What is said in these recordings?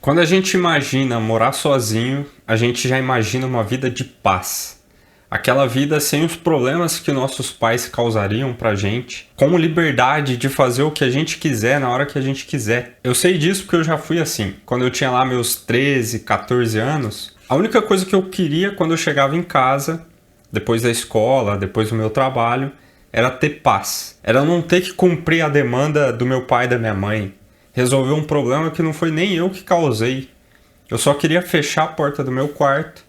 Quando a gente imagina morar sozinho, a gente já imagina uma vida de paz. Aquela vida sem os problemas que nossos pais causariam pra gente, com liberdade de fazer o que a gente quiser na hora que a gente quiser. Eu sei disso porque eu já fui assim. Quando eu tinha lá meus 13, 14 anos, a única coisa que eu queria quando eu chegava em casa, depois da escola, depois do meu trabalho, era ter paz. Era não ter que cumprir a demanda do meu pai e da minha mãe. Resolver um problema que não foi nem eu que causei. Eu só queria fechar a porta do meu quarto,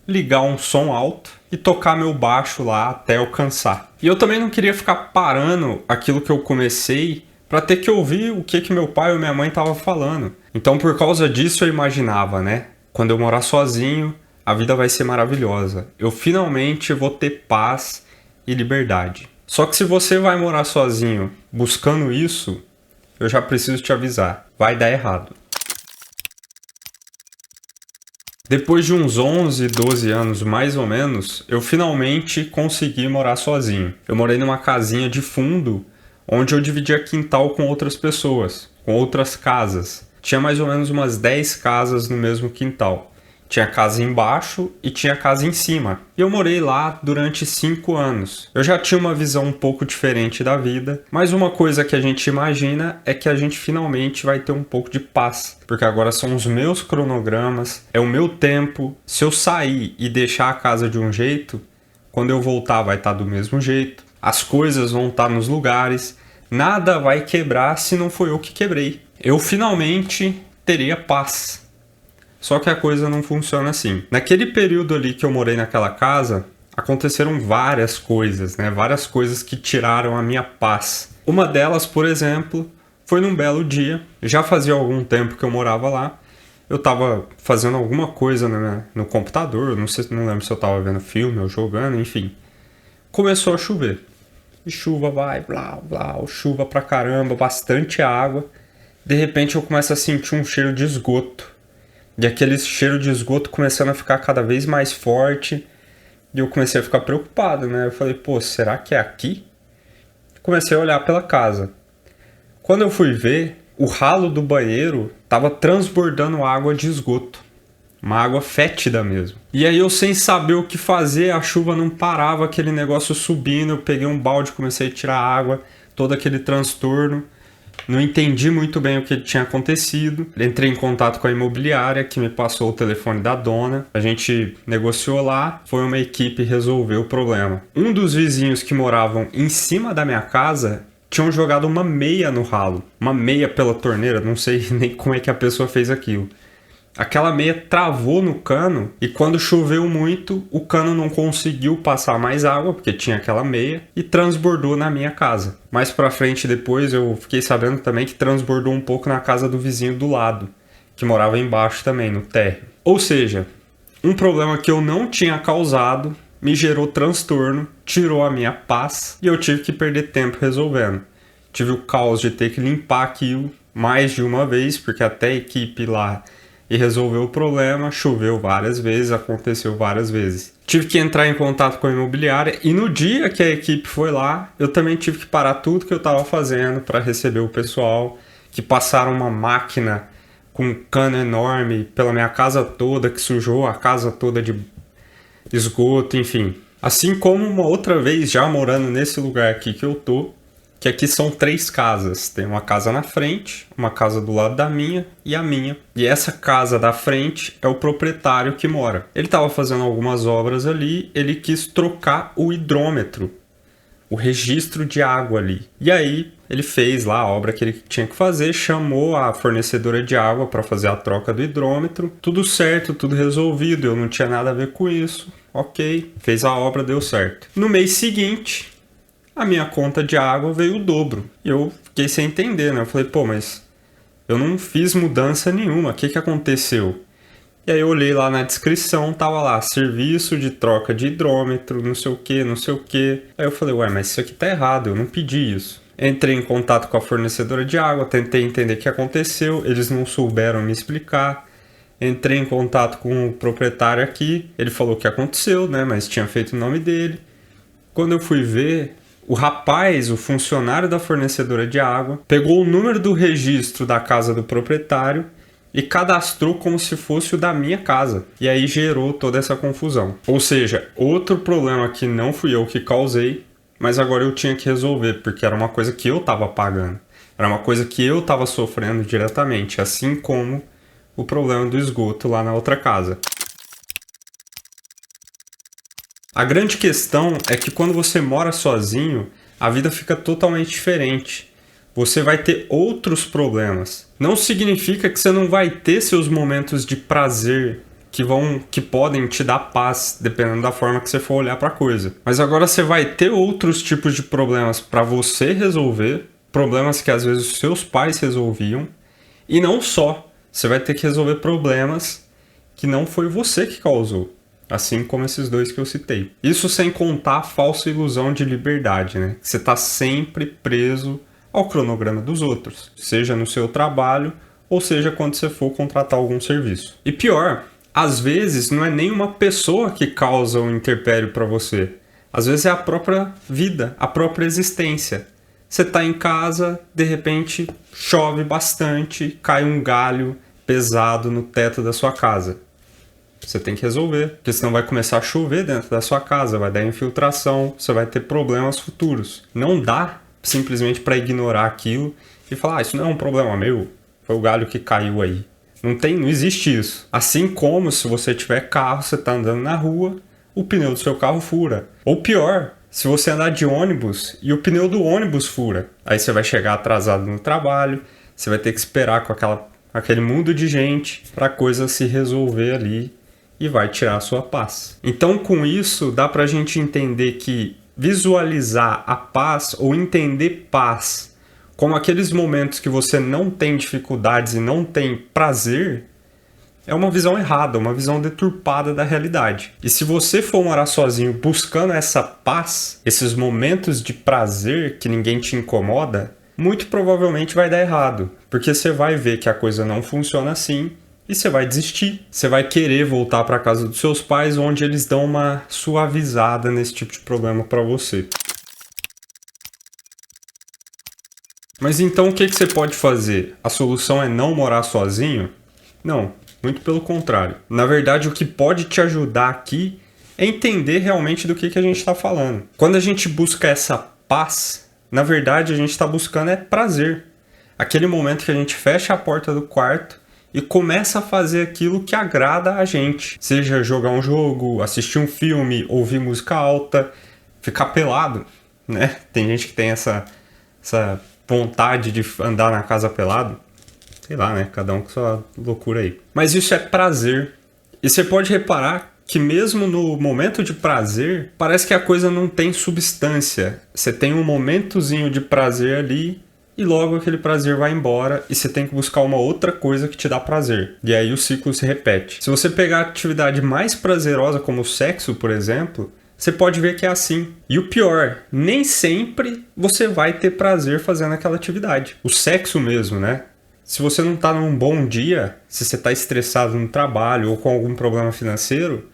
ligar um som alto e tocar meu baixo lá até eu cansar. E eu também não queria ficar parando aquilo que eu comecei para ter que ouvir o que meu pai ou minha mãe estavam falando. Então por causa disso eu imaginava, né? Quando eu morar sozinho, a vida vai ser maravilhosa. Eu finalmente vou ter paz e liberdade. Só que se você vai morar sozinho buscando isso, eu já preciso te avisar, vai dar errado. Depois de uns 11, 12 anos mais ou menos, eu finalmente consegui morar sozinho. Eu morei numa casinha de fundo, onde eu dividia quintal com outras pessoas, com outras casas. Tinha mais ou menos umas 10 casas no mesmo quintal. Tinha casa embaixo e tinha casa em cima. E eu morei lá durante 5 anos. Eu já tinha uma visão um pouco diferente da vida, mas uma coisa que a gente imagina é que a gente finalmente vai ter um pouco de paz. Porque agora são os meus cronogramas, é o meu tempo. Se eu sair e deixar a casa de um jeito, quando eu voltar vai estar do mesmo jeito. As coisas vão estar nos lugares. Nada vai quebrar se não foi eu que quebrei. Eu finalmente teria paz. Só que a coisa não funciona assim. Naquele período ali que eu morei naquela casa, aconteceram várias coisas, né? Várias coisas que tiraram a minha paz. Uma delas, por exemplo, foi num belo dia. Já fazia algum tempo que eu morava lá. Eu tava fazendo alguma coisa no computador, não lembro se eu tava vendo filme ou jogando, enfim. Começou a chover. E chuva vai, blá, blá, chuva pra caramba, bastante água. De repente eu começo a sentir um cheiro de esgoto. E aquele cheiro de esgoto começando a ficar cada vez mais forte. E eu comecei a ficar preocupado, né? Eu falei, pô, será que é aqui? Comecei a olhar pela casa. Quando eu fui ver, o ralo do banheiro estava transbordando água de esgoto. Uma água fétida mesmo. E aí eu sem saber o que fazer, a chuva não parava, aquele negócio subindo. Eu peguei um balde, comecei a tirar água, todo aquele transtorno. Não entendi muito bem o que tinha acontecido. Entrei em contato com a imobiliária, que me passou o telefone da dona. A gente negociou lá, foi uma equipe resolver o problema. Um dos vizinhos que moravam em cima da minha casa tinham jogado uma meia no ralo. Uma meia pela torneira, não sei nem como é que a pessoa fez aquilo. Aquela meia travou no cano e quando choveu muito, o cano não conseguiu passar mais água, porque tinha aquela meia, e transbordou na minha casa. Mais pra frente depois eu fiquei sabendo também que transbordou um pouco na casa do vizinho do lado, que morava embaixo também, no térreo. Ou seja, um problema que eu não tinha causado me gerou transtorno, tirou a minha paz e eu tive que perder tempo resolvendo. Tive o caos de ter que limpar aquilo mais de uma vez, porque até a equipe lá e resolveu o problema, choveu várias vezes, aconteceu várias vezes. Tive que entrar em contato com a imobiliária e no dia que a equipe foi lá, eu também tive que parar tudo que eu estava fazendo para receber o pessoal, que passaram uma máquina com um cano enorme pela minha casa toda, que sujou a casa toda de esgoto, enfim. Assim como uma outra vez, já morando nesse lugar aqui que eu tô, que aqui são 3 casas. Tem uma casa na frente, uma casa do lado da minha e a minha. E essa casa da frente é o proprietário que mora. Ele estava fazendo algumas obras ali, ele quis trocar o hidrômetro, o registro de água ali. E aí ele fez lá a obra que ele tinha que fazer, chamou a fornecedora de água para fazer a troca do hidrômetro. Tudo certo, tudo resolvido, eu não tinha nada a ver com isso. Ok, fez a obra, deu certo. No mês seguinte, a minha conta de água veio o dobro. E eu fiquei sem entender, né? Eu falei, pô, mas eu não fiz mudança nenhuma, o que aconteceu? E aí eu olhei lá na descrição, tava lá, serviço de troca de hidrômetro, não sei o que, não sei o que. Aí eu falei, ué, mas isso aqui tá errado, eu não pedi isso. Entrei em contato com a fornecedora de água, tentei entender o que aconteceu, eles não souberam me explicar. Entrei em contato com o proprietário aqui, ele falou o que aconteceu, né, mas tinha feito o nome dele. Quando eu fui ver, o rapaz, o funcionário da fornecedora de água, pegou o número do registro da casa do proprietário e cadastrou como se fosse o da minha casa. E aí gerou toda essa confusão. Ou seja, outro problema que não fui eu que causei, mas agora eu tinha que resolver, porque era uma coisa que eu estava pagando. Era uma coisa que eu estava sofrendo diretamente, assim como o problema do esgoto lá na outra casa. A grande questão é que quando você mora sozinho, a vida fica totalmente diferente. Você vai ter outros problemas. Não significa que você não vai ter seus momentos de prazer que podem te dar paz, dependendo da forma que você for olhar para a coisa. Mas agora você vai ter outros tipos de problemas para você resolver, problemas que às vezes os seus pais resolviam, e não só. Você vai ter que resolver problemas que não foi você que causou. Assim como esses dois que eu citei. Isso sem contar a falsa ilusão de liberdade, né? Você está sempre preso ao cronograma dos outros, seja no seu trabalho ou seja quando você for contratar algum serviço. E pior, às vezes não é nem uma pessoa que causa um interpério para você. Às vezes é a própria vida, a própria existência. Você está em casa, de repente chove bastante, cai um galho pesado no teto da sua casa. Você tem que resolver, porque senão vai começar a chover dentro da sua casa, vai dar infiltração, você vai ter problemas futuros. Não dá simplesmente para ignorar aquilo e falar, isso não é um problema meu, foi o galho que caiu aí. Não existe isso. Assim como se você tiver carro, você está andando na rua, o pneu do seu carro fura. Ou pior, se você andar de ônibus e o pneu do ônibus fura. Aí você vai chegar atrasado no trabalho, você vai ter que esperar com aquele mundo de gente para a coisa se resolver ali e vai tirar a sua paz. Então, com isso, dá pra gente entender que visualizar a paz ou entender paz como aqueles momentos que você não tem dificuldades e não tem prazer é uma visão errada, uma visão deturpada da realidade. E se você for morar sozinho buscando essa paz, esses momentos de prazer que ninguém te incomoda, muito provavelmente vai dar errado, porque você vai ver que a coisa não funciona assim e você vai desistir. Você vai querer voltar para a casa dos seus pais, onde eles dão uma suavizada nesse tipo de problema para você. Mas então o que você pode fazer? A solução é não morar sozinho? Não, muito pelo contrário. Na verdade, o que pode te ajudar aqui é entender realmente do que a gente está falando. Quando a gente busca essa paz, na verdade a gente está buscando é prazer. Aquele momento que a gente fecha a porta do quarto e começa a fazer aquilo que agrada a gente. Seja jogar um jogo, assistir um filme, ouvir música alta, ficar pelado, né? Tem gente que tem essa vontade de andar na casa pelado. Sei lá, né? Cada um com sua loucura aí. Mas isso é prazer. E você pode reparar que mesmo no momento de prazer, parece que a coisa não tem substância. Você tem um momentozinho de prazer ali e logo aquele prazer vai embora e você tem que buscar uma outra coisa que te dá prazer. E aí o ciclo se repete. Se você pegar a atividade mais prazerosa, como o sexo, por exemplo, você pode ver que é assim. E o pior, nem sempre você vai ter prazer fazendo aquela atividade. O sexo mesmo, né? Se você não está num bom dia, se você está estressado no trabalho ou com algum problema financeiro,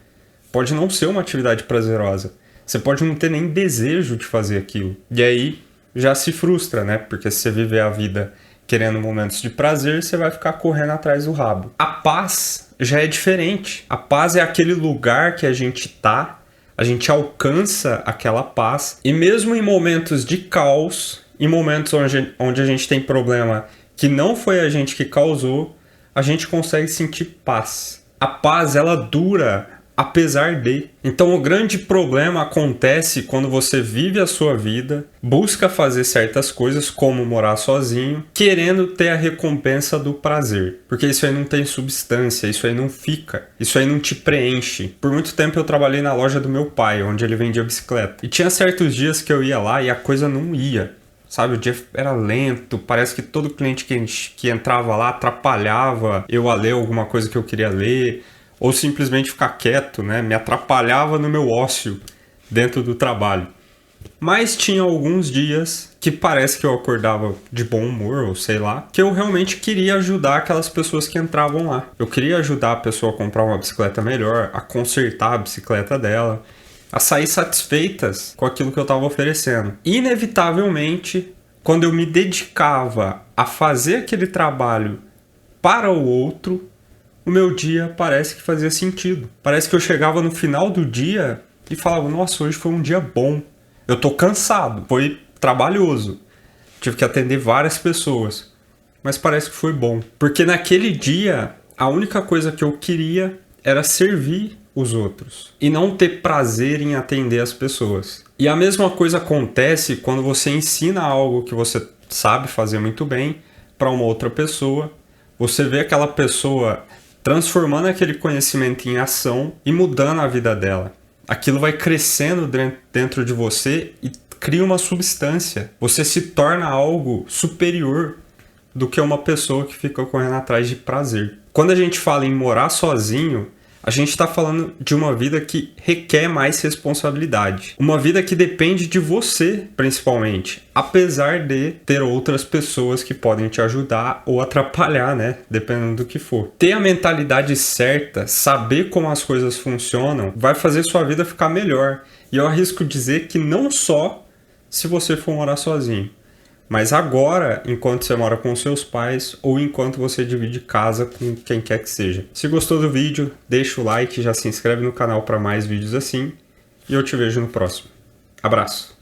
pode não ser uma atividade prazerosa. Você pode não ter nem desejo de fazer aquilo. E aí já se frustra, né? Porque se você viver a vida querendo momentos de prazer, você vai ficar correndo atrás do rabo. A paz já é diferente. A paz é aquele lugar que a gente tá, a gente alcança aquela paz. E mesmo em momentos de caos, em momentos onde a gente tem problema que não foi a gente que causou, a gente consegue sentir paz. A paz, ela dura apesar de. Então o grande problema acontece quando você vive a sua vida, busca fazer certas coisas como morar sozinho, querendo ter a recompensa do prazer. Porque isso aí não tem substância, isso aí não fica, isso aí não te preenche. Por muito tempo eu trabalhei na loja do meu pai, onde ele vendia bicicleta. E tinha certos dias que eu ia lá e a coisa não ia. Sabe, o dia era lento, parece que todo cliente que entrava lá atrapalhava eu a ler alguma coisa que eu queria ler, ou simplesmente ficar quieto, né? Me atrapalhava no meu ócio dentro do trabalho. Mas tinha alguns dias que parece que eu acordava de bom humor, ou sei lá, que eu realmente queria ajudar aquelas pessoas que entravam lá. Eu queria ajudar a pessoa a comprar uma bicicleta melhor, a consertar a bicicleta dela, a sair satisfeitas com aquilo que eu estava oferecendo. Inevitavelmente, quando eu me dedicava a fazer aquele trabalho para o outro, o meu dia parece que fazia sentido. Parece que eu chegava no final do dia e falava, nossa, hoje foi um dia bom. Eu tô cansado, foi trabalhoso. Tive que atender várias pessoas. Mas parece que foi bom. Porque naquele dia, a única coisa que eu queria era servir os outros. E não ter prazer em atender as pessoas. E a mesma coisa acontece quando você ensina algo que você sabe fazer muito bem para uma outra pessoa. Você vê aquela pessoa transformando aquele conhecimento em ação e mudando a vida dela. Aquilo vai crescendo dentro de você e cria uma substância. Você se torna algo superior do que uma pessoa que fica correndo atrás de prazer. Quando a gente fala em morar sozinho, a gente está falando de uma vida que requer mais responsabilidade. Uma vida que depende de você, principalmente. Apesar de ter outras pessoas que podem te ajudar ou atrapalhar, né? Dependendo do que for. Ter a mentalidade certa, saber como as coisas funcionam, vai fazer sua vida ficar melhor. E eu arrisco dizer que não só se você for morar sozinho. Mas agora, enquanto você mora com seus pais ou enquanto você divide casa com quem quer que seja. Se gostou do vídeo, deixa o like, já se inscreve no canal para mais vídeos assim e eu te vejo no próximo. Abraço!